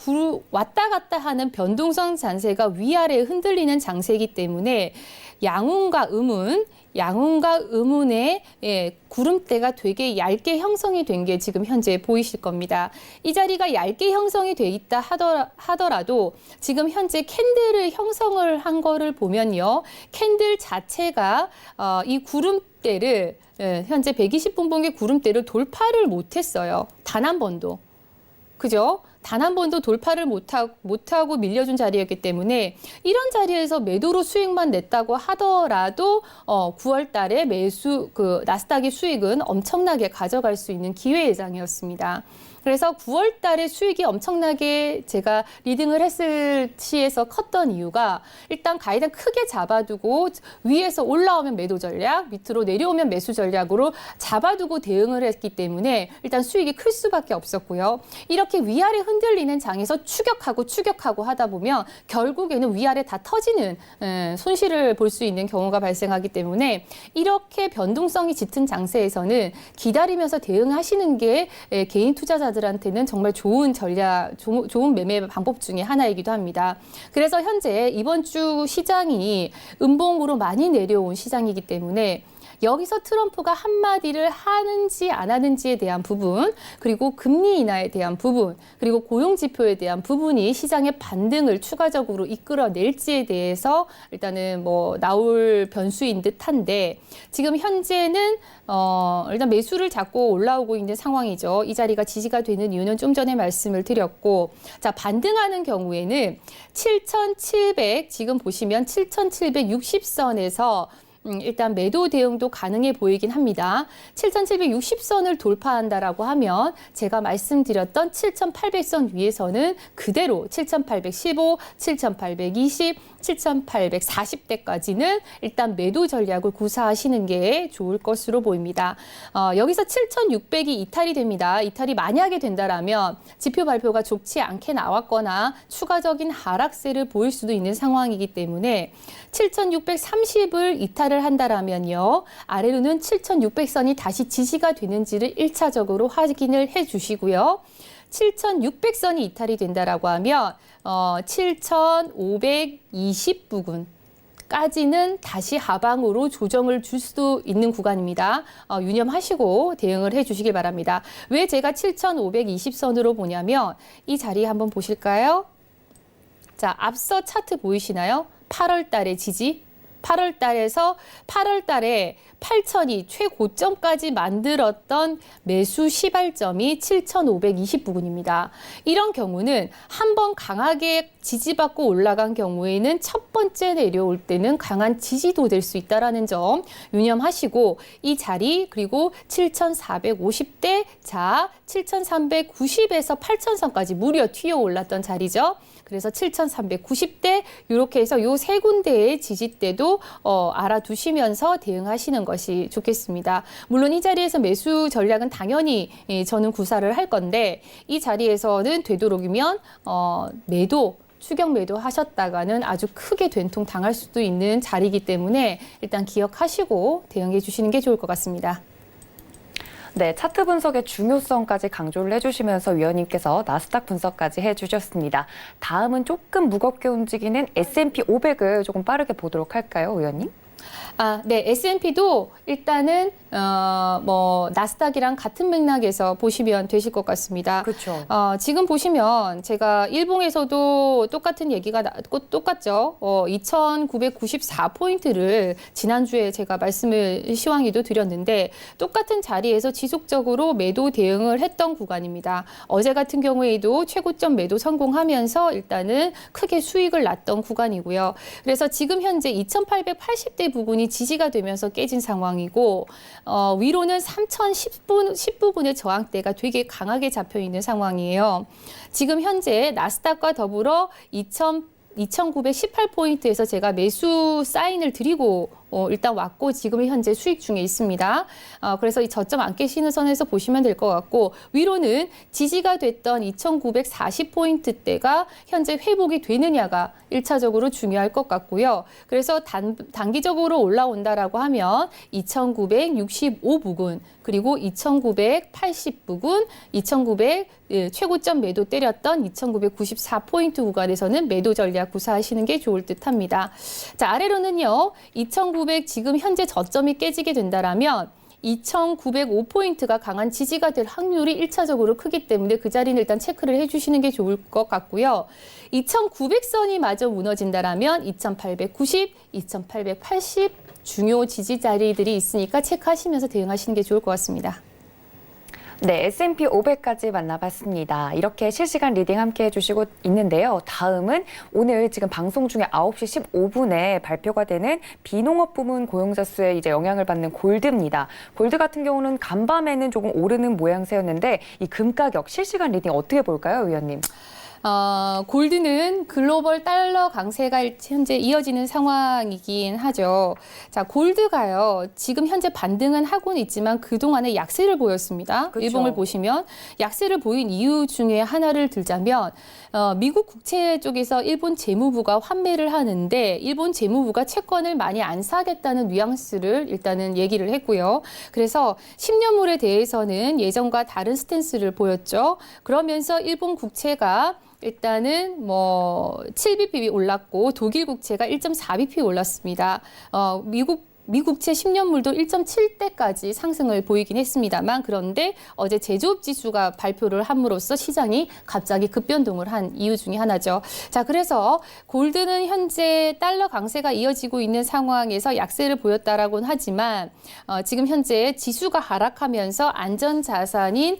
왔다 갔다 하는 변동성 장세가 위아래 흔들리는 장세이기 때문에 양운과 음운의 구름대가 되게 얇게 형성이 된 게 지금 현재 보이실 겁니다. 이 자리가 얇게 형성이 돼 있다 하더라도 지금 현재 캔들을 형성을 한 거를 보면요. 캔들 자체가 이 구름대를 현재 120분봉의 구름대를 돌파를 못했어요. 단 한 번도. 그죠? 단 한 번도 돌파를 못하고 밀려준 자리였기 때문에 이런 자리에서 매도로 수익만 냈다고 하더라도 9월 달에 나스닥의 수익은 엄청나게 가져갈 수 있는 기회의 장이었습니다. 그래서 9월 달에 수익이 엄청나게 제가 리딩을 했을 시에서 컸던 이유가 일단 가이드 크게 잡아두고 위에서 올라오면 매도 전략, 밑으로 내려오면 매수 전략으로 잡아두고 대응을 했기 때문에 일단 수익이 클 수밖에 없었고요. 이렇게 위아래 흔들리는 장에서 추격하고 하다 보면 결국에는 위아래 다 터지는 손실을 볼 수 있는 경우가 발생하기 때문에 이렇게 변동성이 짙은 장세에서는 기다리면서 대응하시는 게 개인 투자자들한테는 정말 좋은 전략, 좋은 매매 방법 중에 하나이기도 합니다. 그래서 현재 이번 주 시장이 음봉으로 많이 내려온 시장이기 때문에 여기서 트럼프가 한마디를 하는지 안 하는지에 대한 부분, 그리고 금리 인하에 대한 부분, 그리고 고용지표에 대한 부분이 시장의 반등을 추가적으로 이끌어낼지에 대해서 일단은 나올 변수인 듯한데 지금 현재는 일단 매수를 잡고 올라오고 있는 상황이죠. 이 자리가 지지가 되는 이유는 좀 전에 말씀을 드렸고, 자, 반등하는 경우에는 7,700, 지금 보시면 7,760선에서 일단 매도 대응도 가능해 보이긴 합니다. 7,760선을 돌파한다라고 하면 제가 말씀드렸던 7,800선 위에서는 그대로 7,815, 7,820, 7,840대까지는 일단 매도 전략을 구사하시는 게 좋을 것으로 보입니다. 여기서 7,600이 이탈이 됩니다. 이탈이 만약에 된다라면 지표 발표가 좋지 않게 나왔거나 추가적인 하락세를 보일 수도 있는 상황이기 때문에 7,630을 이탈을 한다라면요. 아래로는 7,600선이 다시 지지가 되는지를 1차적으로 확인을 해 주시고요. 7,600선이 이탈이 된다라고 하면 7,520 부근, 4,500까지는 다시 하방으로 조정을 줄 수도 있는 구간입니다. 유념하시고 대응을 해주시길 바랍니다. 왜 제가 7,520선으로 보냐면 이 자리 한번 보실까요? 자, 앞서 차트 보이시나요? 8월 달의 지지. 8월 달에서 8월 달에 8,000이 최고점까지 만들었던 매수 시발점이 7,520 부근입니다. 이런 경우는 한번 강하게 지지받고 올라간 경우에는 첫 번째 내려올 때는 강한 지지도 될 수 있다는 점 유념하시고 이 자리 그리고 7,450대 자 7,390에서 8,000선까지 무려 튀어 올랐던 자리죠. 그래서 7,390대 이렇게 해서 요 세 군데의 지지대도 알아두시면서 대응하시는 것이 좋겠습니다. 물론 이 자리에서 매수 전략은 당연히 저는 구사를 할 건데 이 자리에서는 되도록이면 매도 추격 매도 하셨다가는 아주 크게 된통 당할 수도 있는 자리이기 때문에 일단 기억하시고 대응해 주시는 게 좋을 것 같습니다. 네, 차트 분석의 중요성까지 강조를 해주시면서 위원님께서 나스닥 분석까지 해주셨습니다. 다음은 조금 무겁게 움직이는 S&P 500을 조금 빠르게 보도록 할까요, 위원님? 네, S&P도 일단은 나스닥이랑 같은 맥락에서 보시면 되실 것 같습니다. 그렇죠. 지금 보시면 제가 일봉에서도 똑같은 얘기가 똑같죠. 2,994포인트를 지난주에 제가 말씀을 시황에도 드렸는데 똑같은 자리에서 지속적으로 매도 대응을 했던 구간입니다. 어제 같은 경우에도 최고점 매도 성공하면서 일단은 크게 수익을 났던 구간이고요. 그래서 지금 현재 2,880대 부분이 지지가 되면서 깨진 상황이고 위로는 3,010부분의 저항대가 되게 강하게 잡혀 있는 상황이에요. 지금 현재 나스닥과 더불어 2,918포인트에서 제가 매수 사인을 드리고 일단 왔고 지금 현재 수익 중에 있습니다. 그래서 이 저점 안 깨시는 선에서 보시면 될 것 같고 위로는 지지가 됐던 2,940포인트대가 현재 회복이 되느냐가 1차적으로 중요할 것 같고요. 그래서 단기적으로 올라온다라고 하면 2,965 부근 그리고 2,980 부근, 2,900 최고점 매도 때렸던 2,994포인트 구간에서는 매도 전략 구사하시는 게 좋을 듯합니다. 자, 아래로는요. 2,900 지금 현재 저점이 깨지게 된다라면 2,905포인트가 강한 지지가 될 확률이 1차적으로 크기 때문에 그 자리는 일단 체크를 해주시는 게 좋을 것 같고요. 2,900선이 마저 무너진다라면 2,890, 2,880 중요 지지 자리들이 있으니까 체크하시면서 대응하시는 게 좋을 것 같습니다. 네, S&P 500까지 만나봤습니다. 이렇게 실시간 리딩 함께 해주시고 있는데요. 다음은 오늘 지금 방송 중에 9시 15분에 발표가 되는 비농업 부문 고용자 수에 이제 영향을 받는 골드입니다. 골드 같은 경우는 간밤에는 조금 오르는 모양새였는데 이 금 가격 실시간 리딩 어떻게 볼까요, 위원님? 골드는 글로벌 달러 강세가 현재 이어지는 상황이긴 하죠. 자, 골드가요. 지금 현재 반등은 하고는 있지만 그동안에 약세를 보였습니다. 그렇죠. 일봉을 보시면 약세를 보인 이유 중에 하나를 들자면 미국 국채 쪽에서 일본 재무부가 환매를 하는데 일본 재무부가 채권을 많이 안 사겠다는 뉘앙스를 일단은 얘기를 했고요. 그래서 10년물에 대해서는 예전과 다른 스탠스를 보였죠. 그러면서 일본 국채가 일단은 7bp 올랐고 독일 국채가 1.4bp 올랐습니다. 미국채 10년물도 1.7대까지 상승을 보이긴 했습니다만 그런데 어제 제조업 지수가 발표를 함으로써 시장이 갑자기 급변동을 한 이유 중에 하나죠. 자, 그래서 골드는 현재 달러 강세가 이어지고 있는 상황에서 약세를 보였다라고는 하지만 지금 현재 지수가 하락하면서 안전자산인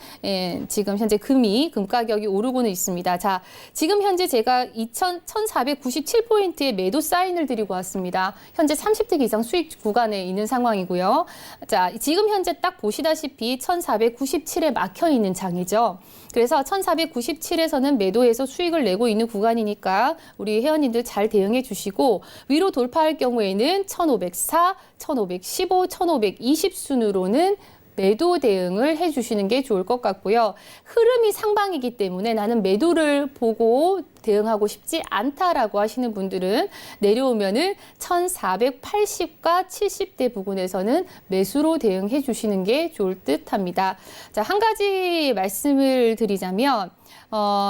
지금 현재 금 가격이 오르고는 있습니다. 자, 지금 현재 제가 1,497포인트의 매도 사인을 드리고 왔습니다. 현재 30대 이상 수익 구간에 있는 상황이고요. 자, 지금 현재 딱 보시다시피 1,497에 막혀 있는 장이죠. 그래서 1,497에서는 매도해서 수익을 내고 있는 구간이니까 우리 회원님들 잘 대응해 주시고 위로 돌파할 경우에는 1,504, 1,515, 1,520 순으로는 매도 대응을 해주시는 게 좋을 것 같고요. 흐름이 상방이기 때문에 나는 매도를 보고 대응하고 싶지 않다라고 하시는 분들은 내려오면은 1,480과 70대 부근에서는 매수로 대응해 주시는 게 좋을 듯 합니다. 자, 한 가지 말씀을 드리자면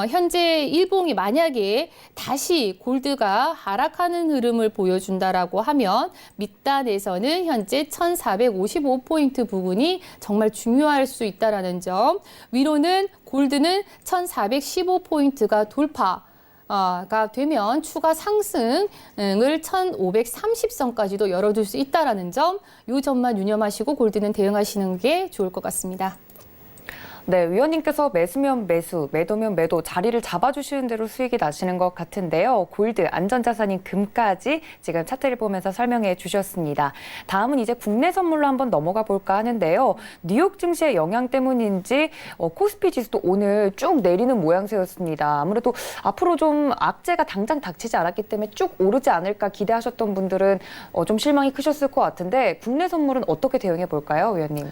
현재 일봉이 만약에 다시 골드가 하락하는 흐름을 보여준다라고 하면 밑단에서는 현재 1455포인트 부근이 정말 중요할 수 있다라는 점. 위로는 골드는 1415포인트가 돌파가 되면 추가 상승을 1530선까지도 열어둘 수 있다라는 점, 이 점만 유념하시고 골드는 대응하시는 게 좋을 것 같습니다. 네, 위원님께서 매수면 매수, 매도면 매도 자리를 잡아주시는 대로 수익이 나시는 것 같은데요. 골드, 안전자산인 금까지 지금 차트를 보면서 설명해 주셨습니다. 다음은 이제 국내 선물로 한번 넘어가 볼까 하는데요. 뉴욕 증시의 영향 때문인지 코스피 지수도 오늘 쭉 내리는 모양새였습니다. 아무래도 앞으로 좀 악재가 당장 닥치지 않았기 때문에 쭉 오르지 않을까 기대하셨던 분들은 좀 실망이 크셨을 것 같은데 국내 선물은 어떻게 대응해 볼까요, 위원님?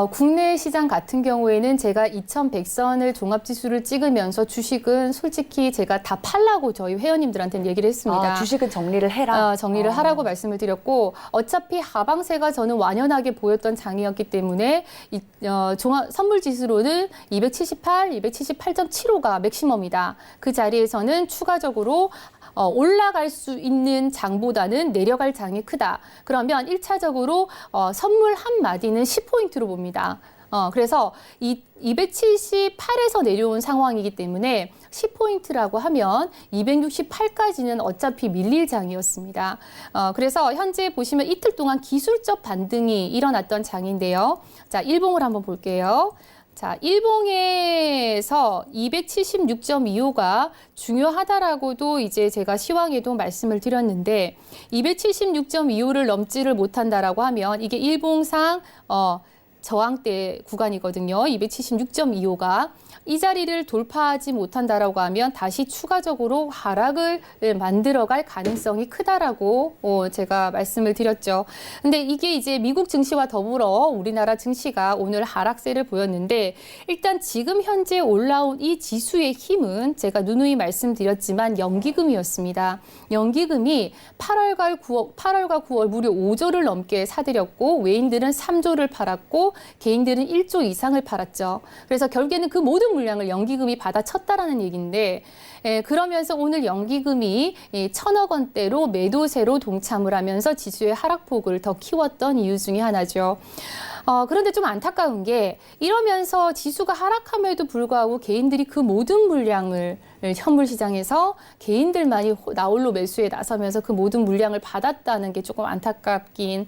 국내 시장 같은 경우에는 제가 2100선을 종합지수를 찍으면서 주식은 솔직히 제가 다 팔라고 저희 회원님들한테는 얘기를 했습니다. 주식은 정리를 해라. 정리를 하라고 말씀을 드렸고 어차피 하방세가 저는 완연하게 보였던 장이었기 때문에 종합 선물지수로는 278, 278.75가 맥시멈이다. 그 자리에서는 추가적으로 올라갈 수 있는 장보다는 내려갈 장이 크다. 그러면 1차적으로 선물 한 마디는 10포인트로 봅니다. 그래서 이 278에서 내려온 상황이기 때문에 10포인트라고 하면 268까지는 어차피 밀릴 장이었습니다. 그래서 현재 보시면 이틀 동안 기술적 반등이 일어났던 장인데요. 자, 일봉을 한번 볼게요. 자, 일봉에서 276.25가 중요하다라고도 이제 제가 시황에도 말씀을 드렸는데 276.25를 넘지를 못한다라고 하면 이게 일봉상 저항대 구간이거든요. 276.25가 이 자리를 돌파하지 못한다라고 하면 다시 추가적으로 하락을 만들어갈 가능성이 크다라고 제가 말씀을 드렸죠. 근데 이게 이제 미국 증시와 더불어 우리나라 증시가 오늘 하락세를 보였는데 일단 지금 현재 올라온 이 지수의 힘은 제가 누누이 말씀드렸지만 연기금이었습니다. 연기금이 8월과 9월 무려 5조를 넘게 사들였고 외인들은 3조를 팔았고 개인들은 1조 이상을 팔았죠. 그래서 결국에는 그 모든 물량을 연기금이 받아쳤다라는 얘기인데 그러면서 오늘 연기금이 1,000억 원대로 매도세로 동참을 하면서 지수의 하락폭을 더 키웠던 이유 중에 하나죠. 그런데 좀 안타까운 게 이러면서 지수가 하락함에도 불구하고 개인들이 그 모든 물량을 현물 시장에서 개인들만이 나홀로 매수에 나서면서 그 모든 물량을 받았다는 게 조금 안타깝긴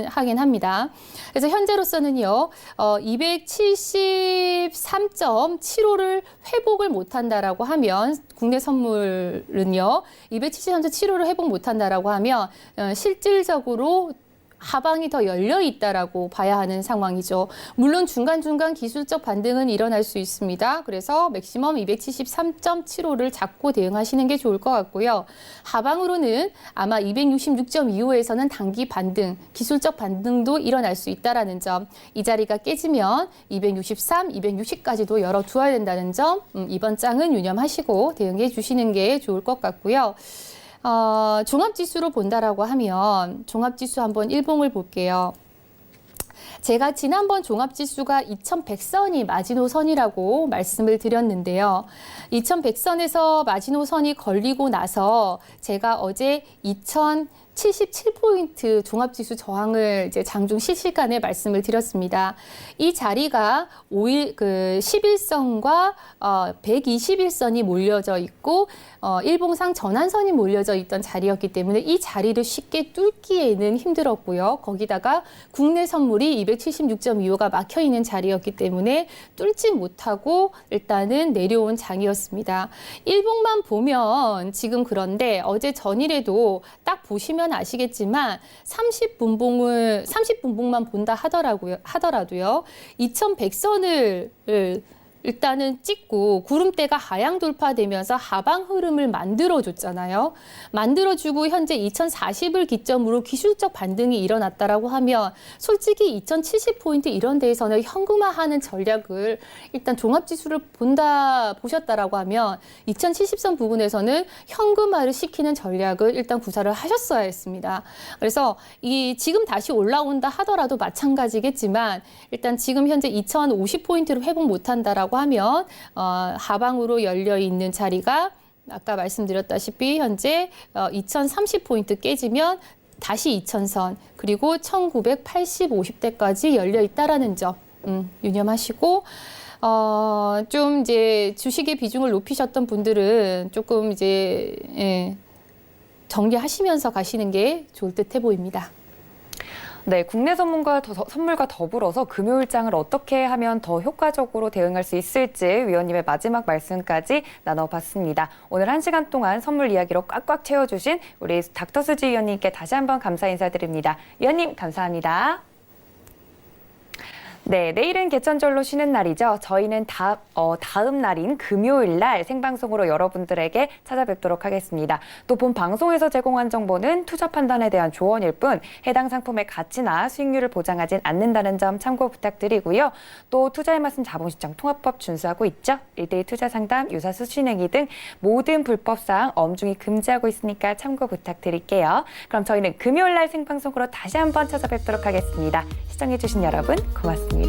하긴 합니다. 그래서 현재로서는요, 273.75를 회복을 못한다라고 하면 국내 선물은요, 273.75를 회복 못한다라고 하면 실질적으로 하방이 더 열려 있다라고 봐야 하는 상황이죠. 물론 중간중간 기술적 반등은 일어날 수 있습니다. 그래서 맥시멈 273.75를 잡고 대응하시는 게 좋을 것 같고요. 하방으로는 아마 266.25에서는 단기 반등, 기술적 반등도 일어날 수 있다라는 점. 이 자리가 깨지면 263, 260까지도 열어두어야 된다는 점. 이번 장은 유념하시고 대응해 주시는 게 좋을 것 같고요. 종합지수로 본다라고 하면 종합지수 한번 일봉을 볼게요. 제가 지난번 종합지수가 2100선이 마지노선이라고 말씀을 드렸는데요. 2100선에서 마지노선이 걸리고 나서 제가 어제 2077포인트 종합지수 저항을 이제 장중 실시간에 말씀을 드렸습니다. 이 자리가 11선과 121선이 몰려져 있고 일봉상 전환선이 몰려져 있던 자리였기 때문에 이 자리를 쉽게 뚫기에는 힘들었고요. 거기다가 국내 선물이 276.25가 막혀 있는 자리였기 때문에 뚫지 못하고 일단은 내려온 장이었습니다. 일봉만 보면 지금 그런데 어제 전일에도 딱 보시면 아시겠지만 30분봉만 본다 하더라도요. 2100선을 일단은 찍고 구름대가 하향 돌파되면서 하방 흐름을 만들어줬잖아요. 만들어주고 현재 2040을 기점으로 기술적 반등이 일어났다라고 하면 솔직히 2070포인트 이런 데에서는 현금화하는 전략을 일단 종합지수를 보셨다라고 하면 2070선 부분에서는 현금화를 시키는 전략을 일단 구사를 하셨어야 했습니다. 그래서 지금 다시 올라온다 하더라도 마찬가지겠지만 일단 지금 현재 2050포인트를 회복 못한다라고 된다라고 하면 하방으로 열려 있는 자리가 아까 말씀드렸다시피 현재 2030포인트 깨지면 다시 2000선 그리고 1980, 50대까지 열려 있다라는 점 유념하시고 좀 이제 주식의 비중을 높이셨던 분들은 조금 이제 정리하시면서 가시는 게 좋을 듯해 보입니다. 네, 국내 선물과 더불어서 금요일장을 어떻게 하면 더 효과적으로 대응할 수 있을지 위원님의 마지막 말씀까지 나눠봤습니다. 오늘 1시간 동안 선물 이야기로 꽉꽉 채워주신 우리 닥터 수지 위원님께 다시 한번 감사 인사드립니다. 위원님 감사합니다. 네, 내일은 개천절로 쉬는 날이죠. 저희는 다음 날인 금요일 날 생방송으로 여러분들에게 찾아뵙도록 하겠습니다. 또 본 방송에서 제공한 정보는 투자 판단에 대한 조언일 뿐 해당 상품의 가치나 수익률을 보장하진 않는다는 점 참고 부탁드리고요. 또 투자에 맞선 자본시장 통합법 준수하고 있죠. 1대1 투자 상담, 유사수 신행위 등 모든 불법사항 엄중히 금지하고 있으니까 참고 부탁드릴게요. 그럼 저희는 금요일 날 생방송으로 다시 한번 찾아뵙도록 하겠습니다. 시청해주신 여러분 고맙습니다.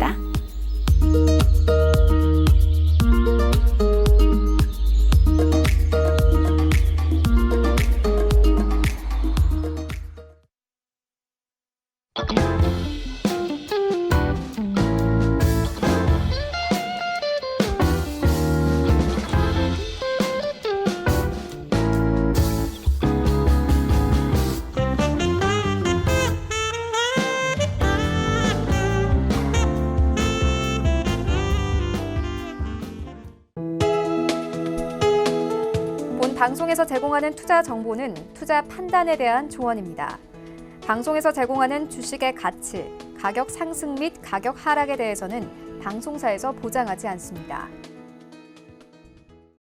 방송에서 제공하는 투자 정보는 투자 판단에 대한 조언입니다. 방송에서 제공하는 주식의 가치, 가격 상승 및 가격 하락에 대해서는 방송사에서 보장하지 않습니다.